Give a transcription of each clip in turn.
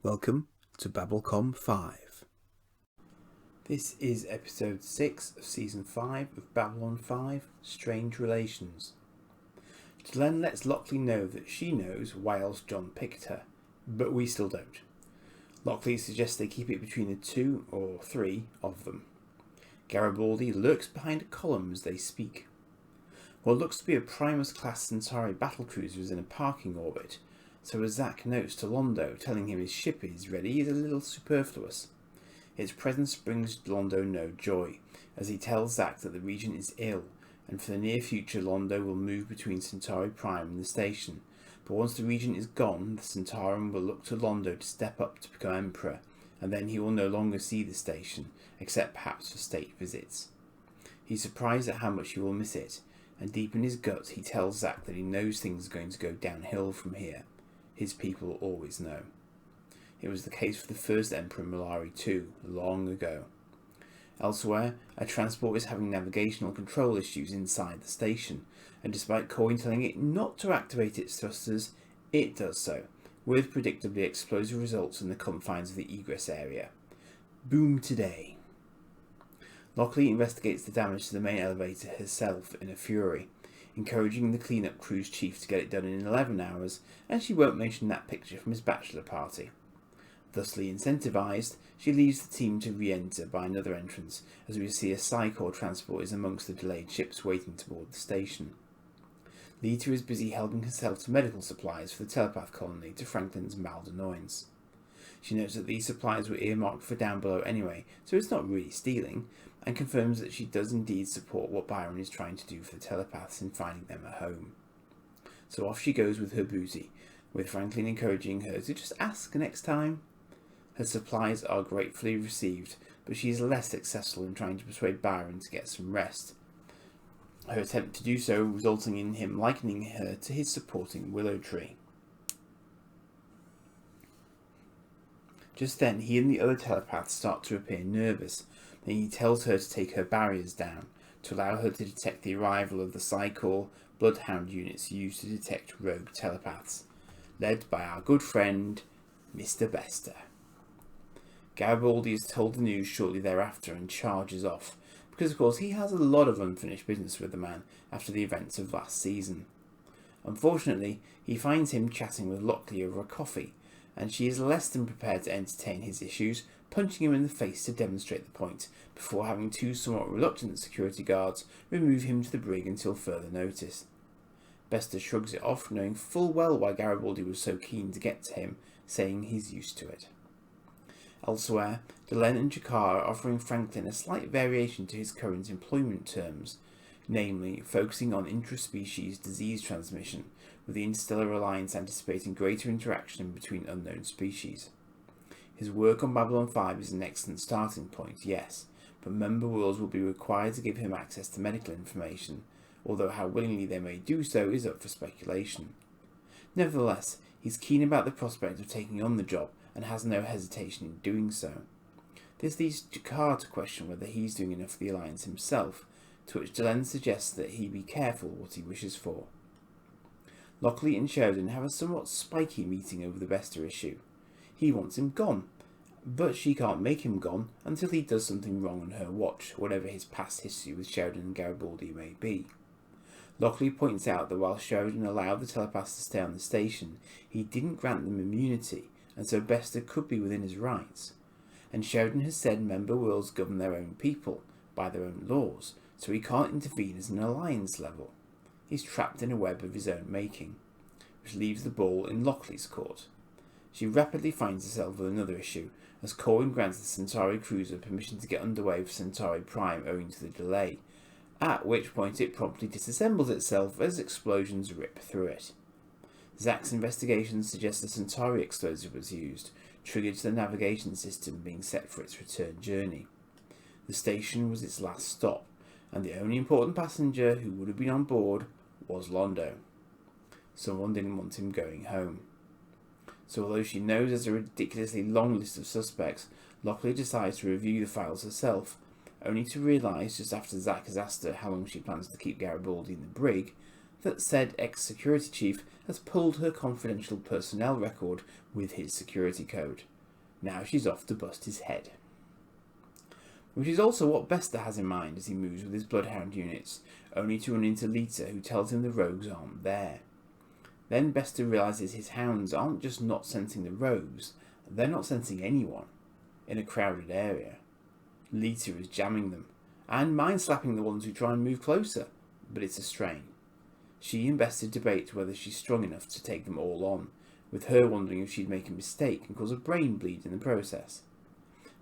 Welcome to Babblecom 5. This is episode 6 of season 5 of Babylon 5 Strange Relations. Delenn lets Lockley know that she knows why else John picked her, but we still don't. Lockley suggests they keep it between the 2 or 3 of them. Garibaldi lurks behind a column as they speak. What looks to be a Primus-class Centauri battlecruiser is in a parking orbit, so as Zack notes to Londo, telling him his ship is ready is a little superfluous. Its presence brings Londo no joy, as he tells Zack that the Regent is ill, and for the near future Londo will move between Centauri Prime and the station, but once the Regent is gone, the Centauran will look to Londo to step up to become Emperor, and then he will no longer see the station, except perhaps for state visits. He's surprised at how much he will miss it, and deep in his gut he tells Zack that he knows things are going to go downhill from here. His people always know. It was the case for the first Emperor Malari too, long ago. Elsewhere, a transport is having navigational control issues inside the station, and despite Corwin telling it not to activate its thrusters, it does so, with predictably explosive results in the confines of the egress area. Boom today. Lockley investigates the damage to the main elevator herself in a fury, encouraging the cleanup crew's chief to get it done in 11 hours, and she won't mention that picture from his bachelor party. Thusly incentivized, she leaves the team to re-enter by another entrance, as we see a Psychor transport is amongst the delayed ships waiting to board the station. Lita is busy helping herself to medical supplies for the telepath colony to Franklin's mild annoyance. She notes that these supplies were earmarked for down below anyway, so it's not really stealing, and confirms that she does indeed support what Byron is trying to do for the telepaths in finding them a home. So off she goes with her booty, with Franklin encouraging her to just ask next time. Her supplies are gratefully received, but she is less successful in trying to persuade Byron to get some rest, her attempt to do so resulting in him likening her to his supporting willow tree. Just then, he and the other telepaths start to appear nervous. Then he tells her to take her barriers down, to allow her to detect the arrival of the Psychor Bloodhound units used to detect rogue telepaths, led by our good friend, Mr. Bester. Garibaldi is told the news shortly thereafter and charges off, because of course he has a lot of unfinished business with the man after the events of last season. Unfortunately, he finds him chatting with Lockley over a coffee, and she is less than prepared to entertain his issues, punching him in the face to demonstrate the point, before having two somewhat reluctant security guards remove him to the brig until further notice. Bester shrugs it off, knowing full well why Garibaldi was so keen to get to him, saying he's used to it. Elsewhere, Delenn and Jakar are offering Franklin a slight variation to his current employment terms, namely focusing on intraspecies disease transmission, with the Interstellar Alliance anticipating greater interaction between unknown species. His work on Babylon 5 is an excellent starting point, yes, but member worlds will be required to give him access to medical information, although how willingly they may do so is up for speculation. Nevertheless, he's keen about the prospect of taking on the job, and has no hesitation in doing so. This leads Jakar to question whether he's doing enough for the Alliance himself, to which Delenn suggests that he be careful what he wishes for. Lockley and Sheridan have a somewhat spiky meeting over the Bester issue. He wants him gone, but she can't make him gone until he does something wrong on her watch, whatever his past history with Sheridan and Garibaldi may be. Lockley points out that while Sheridan allowed the telepaths to stay on the station, he didn't grant them immunity, and so Bester could be within his rights. And Sheridan has said member worlds govern their own people, by their own laws, so he can't intervene at an alliance level. He's trapped in a web of his own making, which leaves the ball in Lockley's court. She rapidly finds herself with another issue, as Corwin grants the Centauri cruiser permission to get underway for Centauri Prime owing to the delay, at which point it promptly disassembles itself as explosions rip through it. Zack's investigations suggest the Centauri explosive was used, triggered to the navigation system being set for its return journey. The station was its last stop, and the only important passenger who would have been on board was Londo. Someone didn't want him going home. So although she knows there's a ridiculously long list of suspects, Lockley decides to review the files herself, only to realise just after Zack has asked her how long she plans to keep Garibaldi in the brig, that said ex-security chief has pulled her confidential personnel record with his security code. Now she's off to bust his head. Which is also what Bester has in mind as he moves with his bloodhound units, only to run into Lita, who tells him the rogues aren't there. Then Bester realises his hounds aren't just not sensing the rogues, they're not sensing anyone in a crowded area. Lita is jamming them, and mind-slapping the ones who try and move closer, but it's a strain. She and Bester debate whether she's strong enough to take them all on, with her wondering if she'd make a mistake and cause a brain bleed in the process.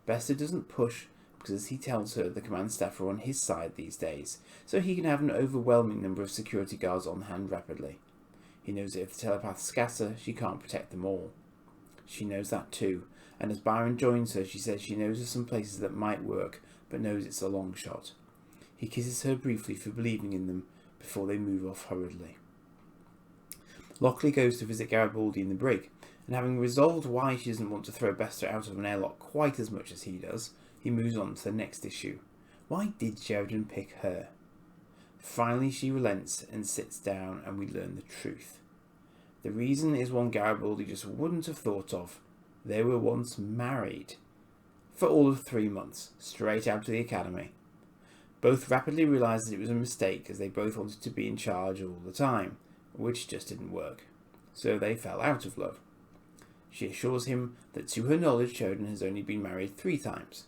Bester doesn't push because he tells her the command staff are on his side these days, so he can have an overwhelming number of security guards on hand rapidly. He knows that if the telepaths scatter, she can't protect them all. She knows that too, and as Byron joins her, she says she knows of some places that might work, but knows it's a long shot. He kisses her briefly for believing in them before they move off hurriedly. Lockley goes to visit Garibaldi in the brig, and having resolved why she doesn't want to throw Bester out of an airlock quite as much as he does, he moves on to the next issue. Why did Sheridan pick her? Finally she relents and sits down, and we learn the truth. The reason is one Garibaldi just wouldn't have thought of. They were once married. For all of 3 months, straight out of the academy. Both rapidly realised that it was a mistake, as they both wanted to be in charge all the time, which just didn't work. So they fell out of love. She assures him that to her knowledge Sheridan has only been married 3 times.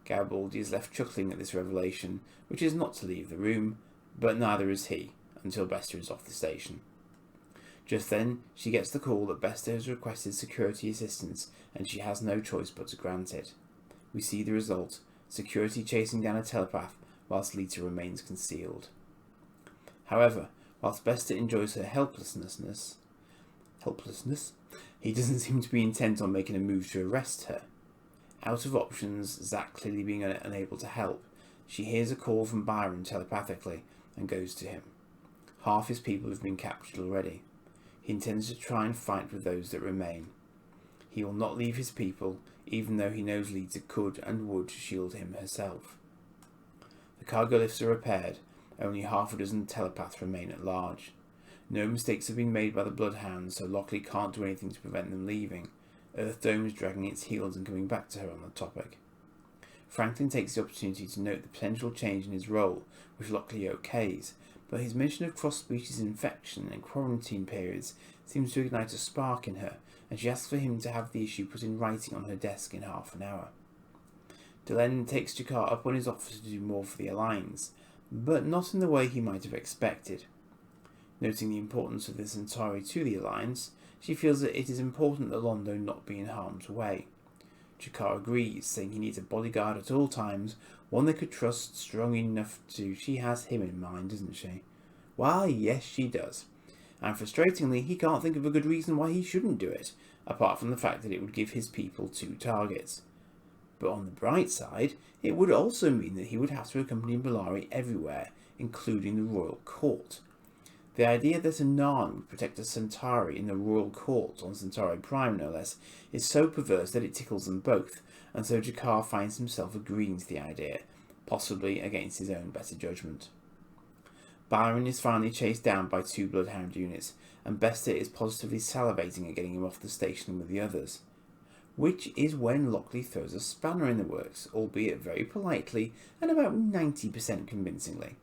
Garibaldi is left chuckling at this revelation, which is not to leave the room, but neither is he, until Bester is off the station. Just then, she gets the call that Bester has requested security assistance, and she has no choice but to grant it. We see the result, security chasing down a telepath, whilst Lita remains concealed. However, whilst Bester enjoys her helplessness, he doesn't seem to be intent on making a move to arrest her. Out of options, Zack clearly being unable to help, she hears a call from Byron telepathically and goes to him. Half his people have been captured already. He intends to try and fight with those that remain. He will not leave his people, even though he knows Lita could and would shield him herself. The cargo lifts are repaired, only half a dozen telepaths remain at large. No mistakes have been made by the Bloodhounds, so Lockley can't do anything to prevent them leaving. Earth Dome is dragging its heels and coming back to her on the topic. Franklin takes the opportunity to note the potential change in his role, which Lockley okays, but his mention of cross-species infection and quarantine periods seems to ignite a spark in her, and she asks for him to have the issue put in writing on her desk in half an hour. Delenn takes Jakar up on his offer to do more for the Alliance, but not in the way he might have expected. Noting the importance of the Centauri to the Alliance, she feels that it is important that Londo not be in harm's way. Jakar agrees, saying he needs a bodyguard at all times, one they could trust strong enough to... She has him in mind, doesn't she? Why, yes she does. And frustratingly, he can't think of a good reason why he shouldn't do it, apart from the fact that it would give his people 2 targets. But on the bright side, it would also mean that he would have to accompany Bellari everywhere, including the royal court. The idea that a Narn would protect a Centauri in the royal court, on Centauri Prime no less, is so perverse that it tickles them both, and so Jakar finds himself agreeing to the idea, possibly against his own better judgment. Byron is finally chased down by 2 Bloodhound units, and Bester is positively salivating at getting him off the station with the others. Which is when Lockley throws a spanner in the works, albeit very politely and about 90% convincingly.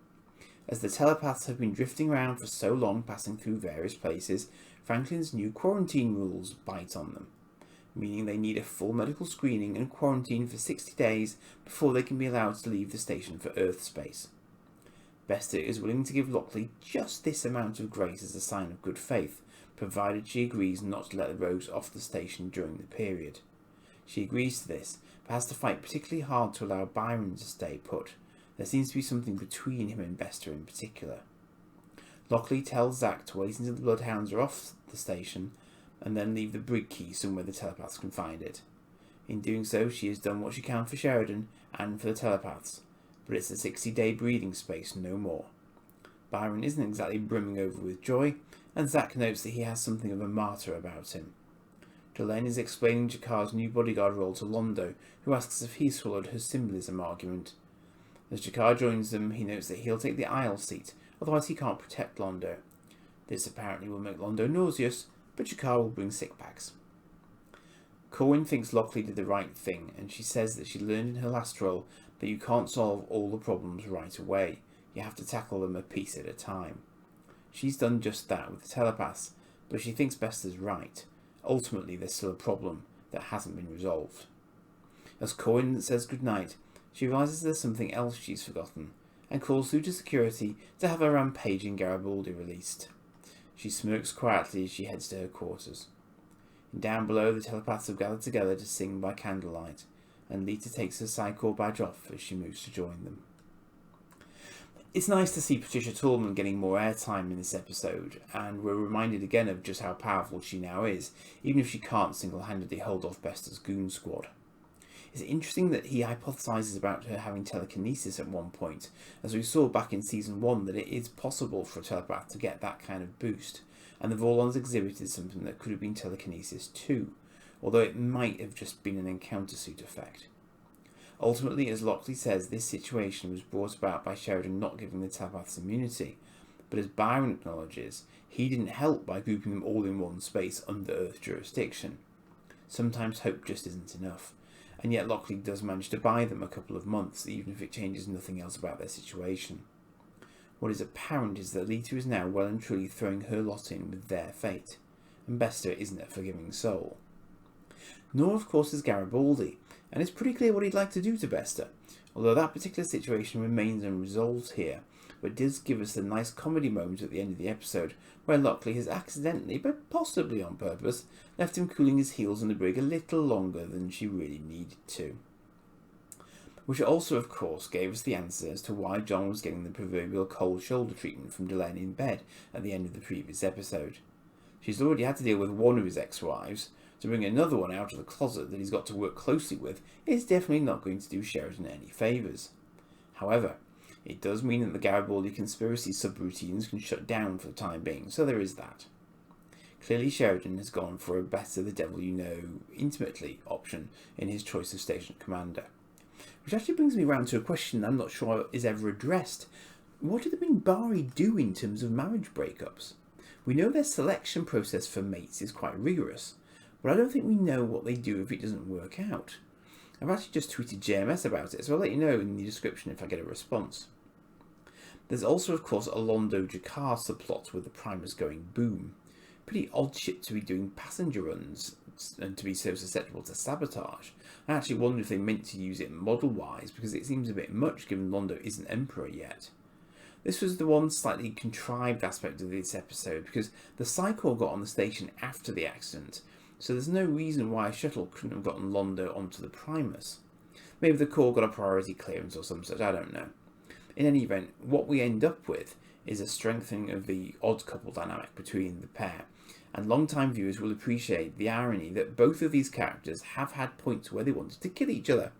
As the telepaths have been drifting around for so long, passing through various places, Franklin's new quarantine rules bite on them, meaning they need a full medical screening and quarantine for 60 days before they can be allowed to leave the station for Earth space. Bester is willing to give Lockley just this amount of grace as a sign of good faith, provided she agrees not to let the rogues off the station during the period. She agrees to this, but has to fight particularly hard to allow Byron to stay put. There seems to be something between him and Bester in particular. Lockley tells Zack to wait until the Bloodhounds are off the station, and then leave the brig key somewhere the telepaths can find it. In doing so, she has done what she can for Sheridan and for the telepaths, but it's a 60-day breathing space, no more. Byron isn't exactly brimming over with joy, and Zack notes that he has something of a martyr about him. Delenn is explaining Jakar's new bodyguard role to Londo, who asks if he swallowed her symbolism argument. As Jakar joins them, he notes that he'll take the aisle seat, otherwise he can't protect Londo, This apparently will make Londo nauseous, but Jakar will bring sick bags. Corwin thinks Lockley did the right thing, and she says that she learned in her last role that you can't solve all the problems right away. You have to tackle them a piece at a time. She's done just that with the telepaths, but she thinks Bester's right. Ultimately, there's still a problem that hasn't been resolved. As Corwin says goodnight, she realises there's something else she's forgotten, and calls through to security to have her rampaging Garibaldi released. She smirks quietly as she heads to her quarters. Down below, the telepaths have gathered together to sing by candlelight, and Lita takes her Psychor badge off as she moves to join them. It's nice to see Patricia Tallman getting more airtime in this episode, and we're reminded again of just how powerful she now is, even if she can't single-handedly hold off Bester's goon squad. It's interesting that he hypothesises about her having telekinesis at one point, as we saw back in Season 1 that it is possible for a telepath to get that kind of boost, and the Vorlons exhibited something that could have been telekinesis too, although it might have just been an encounter suit effect. Ultimately, as Lockley says, this situation was brought about by Sheridan not giving the telepaths immunity, but as Byron acknowledges, he didn't help by grouping them all in one space under Earth jurisdiction. Sometimes hope just isn't enough, and yet Lockley does manage to buy them a couple of months, even if it changes nothing else about their situation. What is apparent is that Lita is now well and truly throwing her lot in with their fate, and Bester isn't a forgiving soul. Nor, of course, is Garibaldi, and it's pretty clear what he'd like to do to Bester, although that particular situation remains unresolved here, but does give us a nice comedy moment at the end of the episode, where Lockley has accidentally, but possibly on purpose, left him cooling his heels on the brig a little longer than she really needed to. Which also, of course, gave us the answer as to why John was getting the proverbial cold shoulder treatment from Delaney in bed at the end of the previous episode. She's already had to deal with one of his ex-wives. To bring another one out of the closet that he's got to work closely with is definitely not going to do Sheridan any favours. However, it does mean that the Garibaldi conspiracy subroutines can shut down for the time being, so there is that. Clearly Sheridan has gone for a better the devil you know intimately option in his choice of station commander. Which actually brings me round to a question I'm not sure is ever addressed. What do the Minbari do in terms of marriage breakups? We know their selection process for mates is quite rigorous, but I don't think we know what they do if it doesn't work out. I've actually just tweeted JMS about it, so I'll let you know in the description if I get a response. There's also, of course, a Londo Jakar subplot with the primers going boom. Pretty odd shit to be doing passenger runs and to be so susceptible to sabotage. I actually wonder if they meant to use it model-wise, because it seems a bit much given Londo isn't Emperor yet. This was the one slightly contrived aspect of this episode, because the Psychor got on the station after the accident, so there's no reason why a shuttle couldn't have gotten Londo onto the Primus. Maybe the Corps got a priority clearance or some such, I don't know. In any event, what we end up with is a strengthening of the odd couple dynamic between the pair, and long-time viewers will appreciate the irony that both of these characters have had points where they wanted to kill each other,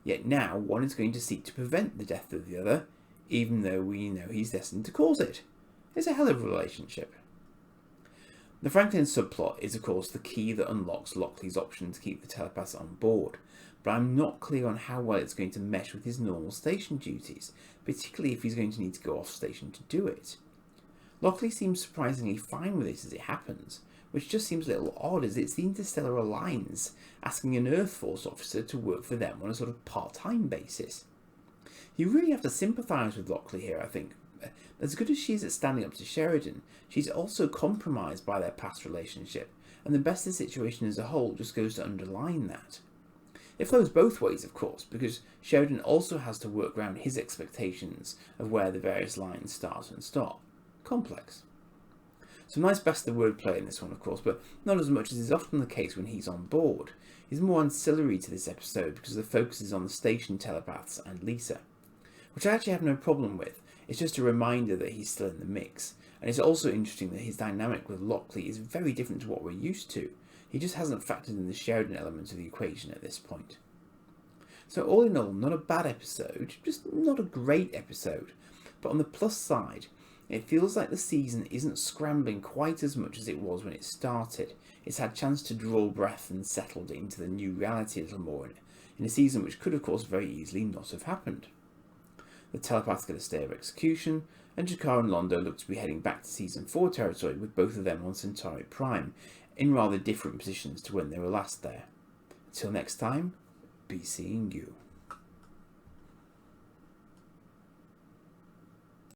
yet now one is going to seek to prevent the death of the other, even though we know he's destined to cause it. It's a hell of a relationship. The Franklin subplot is of course the key that unlocks Lockley's option to keep the telepaths on board, but I'm not clear on how well it's going to mesh with his normal station duties, particularly if he's going to need to go off station to do it. Lockley seems surprisingly fine with it as it happens, which just seems a little odd as it's the Interstellar Alliance asking an Earth Force officer to work for them on a sort of part-time basis. You really have to sympathise with Lockley here, I think. As good as she is at standing up to Sheridan, she's also compromised by their past relationship, and the Bester situation as a whole just goes to underline that. It flows both ways, of course, because Sheridan also has to work around his expectations of where the various lines start and stop. Complex. Some nice Bester wordplay in this one, of course, but not as much as is often the case when he's on board. He's more ancillary to this episode because the focus is on the station telepaths and Lisa, which I actually have no problem with. It's just a reminder that he's still in the mix, and it's also interesting that his dynamic with Lockley is very different to what we're used to. He just hasn't factored in the Sheridan element of the equation at this point. So all in all, not a bad episode, just not a great episode, but on the plus side, it feels like the season isn't scrambling quite as much as it was when it started. It's had a chance to draw breath and settled into the new reality a little more in a season which could of course very easily not have happened. The telepaths get a stay of execution, and Jakar and Londo look to be heading back to Season 4 territory with both of them on Centauri Prime, in rather different positions to when they were last there. Until next time, be seeing you.